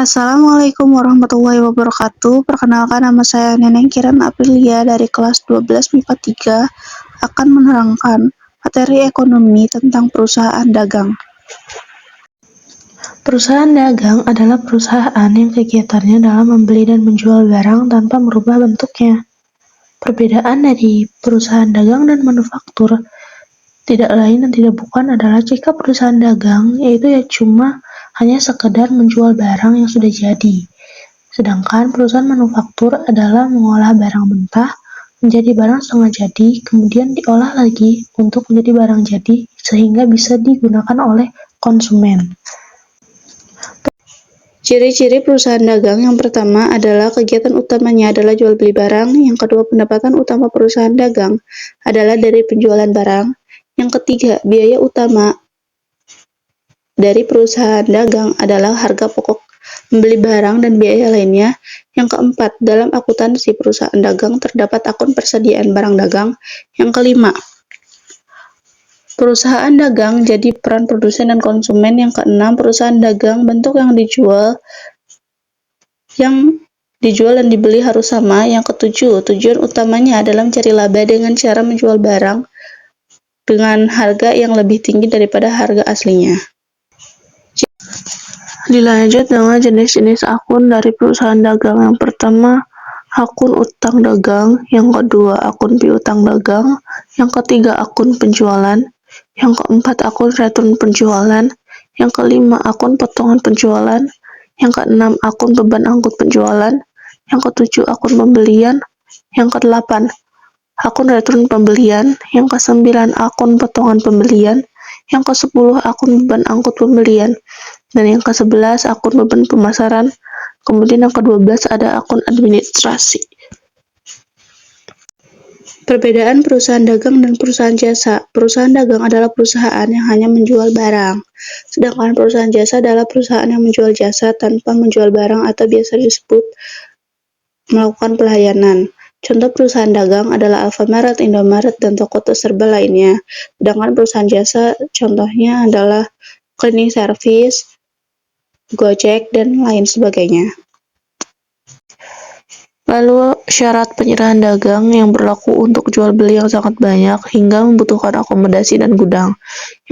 Assalamualaikum warahmatullahi wabarakatuh. Perkenalkan, nama saya Neneng Kiran Aprilia dari kelas 12 MIPA 3 akan menerangkan materi ekonomi tentang perusahaan dagang. Perusahaan dagang adalah perusahaan yang kegiatannya dalam membeli dan menjual barang tanpa merubah bentuknya. Perbedaan dari perusahaan dagang dan manufaktur tidak lain dan tidak bukan adalah jika perusahaan dagang yaitu hanya sekedar menjual barang yang sudah jadi. Sedangkan perusahaan manufaktur adalah mengolah barang mentah menjadi barang setengah jadi, kemudian diolah lagi untuk menjadi barang jadi sehingga bisa digunakan oleh konsumen. Ciri-ciri perusahaan dagang yang pertama adalah kegiatan utamanya adalah jual beli barang, yang kedua pendapatan utama perusahaan dagang adalah dari penjualan barang, yang ketiga biaya utama dari perusahaan dagang adalah harga pokok membeli barang dan biaya lainnya. Yang keempat, dalam akuntansi perusahaan dagang terdapat akun persediaan barang dagang. Yang kelima, perusahaan dagang jadi peran produsen dan konsumen. Yang keenam, perusahaan dagang bentuk yang dijual dan dibeli harus sama. Yang ketujuh, tujuan utamanya adalah mencari laba dengan cara menjual barang dengan harga yang lebih tinggi daripada harga aslinya. Dilanjut dengan jenis-jenis akun dari perusahaan dagang. Yang pertama, akun utang dagang. Yang kedua, akun piutang dagang. Yang ketiga, akun penjualan. Yang keempat, akun return penjualan. Yang kelima, akun potongan penjualan. Yang keenam, akun beban angkut penjualan. Yang ketujuh, akun pembelian. Yang kedelapan, akun return pembelian. Yang kesembilan, akun potongan pembelian. Yang kesepuluh, akun beban angkut pembelian. Dan yang ke-11 akun beban pemasaran. Kemudian yang ke-12 ada akun administrasi. Perbedaan perusahaan dagang dan perusahaan jasa. Perusahaan dagang adalah perusahaan yang hanya menjual barang, sedangkan perusahaan jasa adalah perusahaan yang menjual jasa tanpa menjual barang atau biasa disebut melakukan pelayanan. Contoh perusahaan dagang adalah Alfamart, Indomaret, dan toko serba lainnya. Sedangkan perusahaan jasa contohnya adalah cleaning service, Gojek, dan lain sebagainya. Lalu syarat penyerahan dagang yang berlaku untuk jual beli yang sangat banyak hingga membutuhkan akomodasi dan gudang.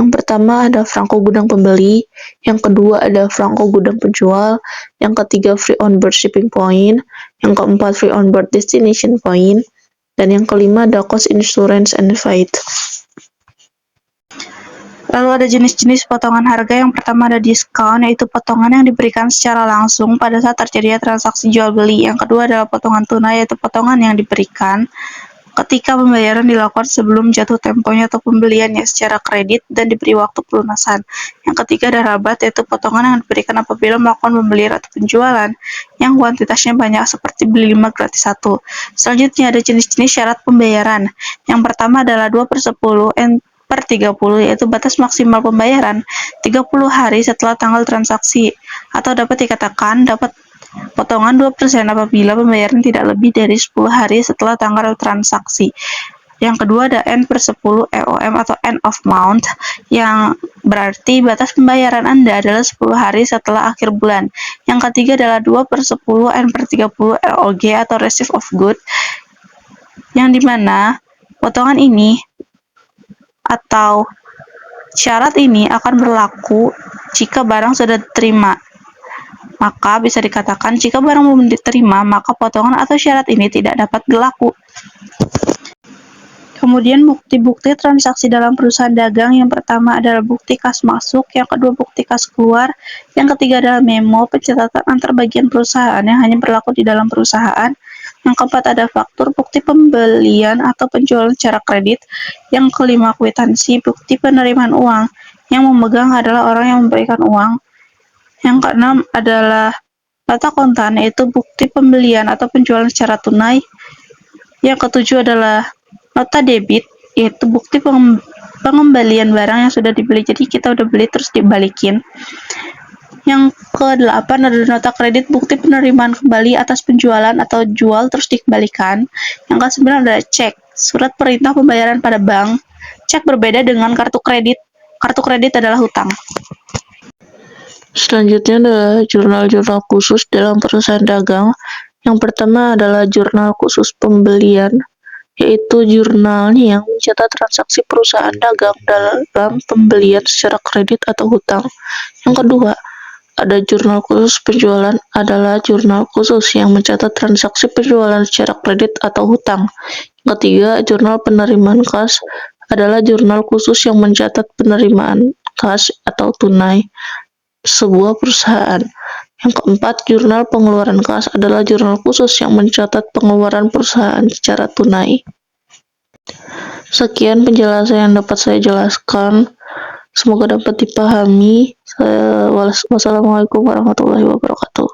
Yang pertama ada franko gudang pembeli, yang kedua ada franko gudang penjual, yang ketiga free on board shipping point, yang keempat free on board destination point, dan yang kelima ada cost insurance and freight. Lalu ada jenis-jenis potongan harga. Yang pertama ada diskon, yaitu potongan yang diberikan secara langsung pada saat terjadinya transaksi jual beli. Yang kedua adalah potongan tunai, yaitu potongan yang diberikan ketika pembayaran dilakukan sebelum jatuh temponya atau pembeliannya secara kredit dan diberi waktu pelunasan. Yang ketiga ada rabat, yaitu potongan yang diberikan apabila melakukan pembelian atau penjualan yang kuantitasnya banyak seperti beli 5 gratis 1. Selanjutnya ada jenis-jenis syarat pembayaran. Yang pertama adalah 2/10 per 30, yaitu batas maksimal pembayaran 30 hari setelah tanggal transaksi, atau dapat dikatakan dapat potongan 2% apabila pembayaran tidak lebih dari 10 hari setelah tanggal transaksi. Yang kedua ada N/10 EOM atau end of month, yang berarti batas pembayaran Anda adalah 10 hari setelah akhir bulan. Yang ketiga adalah 2/10 N/30 ROG atau receipt of good, yang dimana potongan ini atau syarat ini akan berlaku jika barang sudah diterima. Maka bisa dikatakan jika barang belum diterima, maka potongan atau syarat ini tidak dapat berlaku. Kemudian bukti-bukti transaksi dalam perusahaan dagang. Yang pertama adalah bukti kas masuk, yang kedua bukti kas keluar, yang ketiga adalah memo pencatatan antar bagian perusahaan yang hanya berlaku di dalam perusahaan. Yang keempat ada faktur, bukti pembelian atau penjualan secara kredit. Yang kelima kwitansi, bukti penerimaan uang. Yang memegang adalah orang yang memberikan uang. Yang keenam adalah nota kontan, yaitu bukti pembelian atau penjualan secara tunai. Yang ketujuh adalah nota debit, yaitu bukti pengembalian barang yang sudah dibeli. Jadi kita udah beli terus dibalikin. Yang ke-8 adalah nota kredit, bukti penerimaan kembali atas penjualan atau jual terus dikembalikan. Yang ke-9 adalah cek, surat perintah pembayaran pada bank. Cek berbeda dengan kartu kredit. Kartu kredit adalah hutang. Selanjutnya adalah jurnal-jurnal khusus dalam perusahaan dagang. Yang pertama adalah jurnal khusus pembelian, yaitu jurnal yang mencatat transaksi perusahaan dagang dalam pembelian secara kredit atau hutang. Yang kedua, ada jurnal khusus penjualan adalah jurnal khusus yang mencatat transaksi penjualan secara kredit atau hutang. Yang ketiga, jurnal penerimaan kas adalah jurnal khusus yang mencatat penerimaan kas atau tunai sebuah perusahaan. Yang keempat, jurnal pengeluaran kas adalah jurnal khusus yang mencatat pengeluaran perusahaan secara tunai. Sekian penjelasan yang dapat saya jelaskan. Semoga dapat dipahami. Wassalamualaikum warahmatullahi wabarakatuh.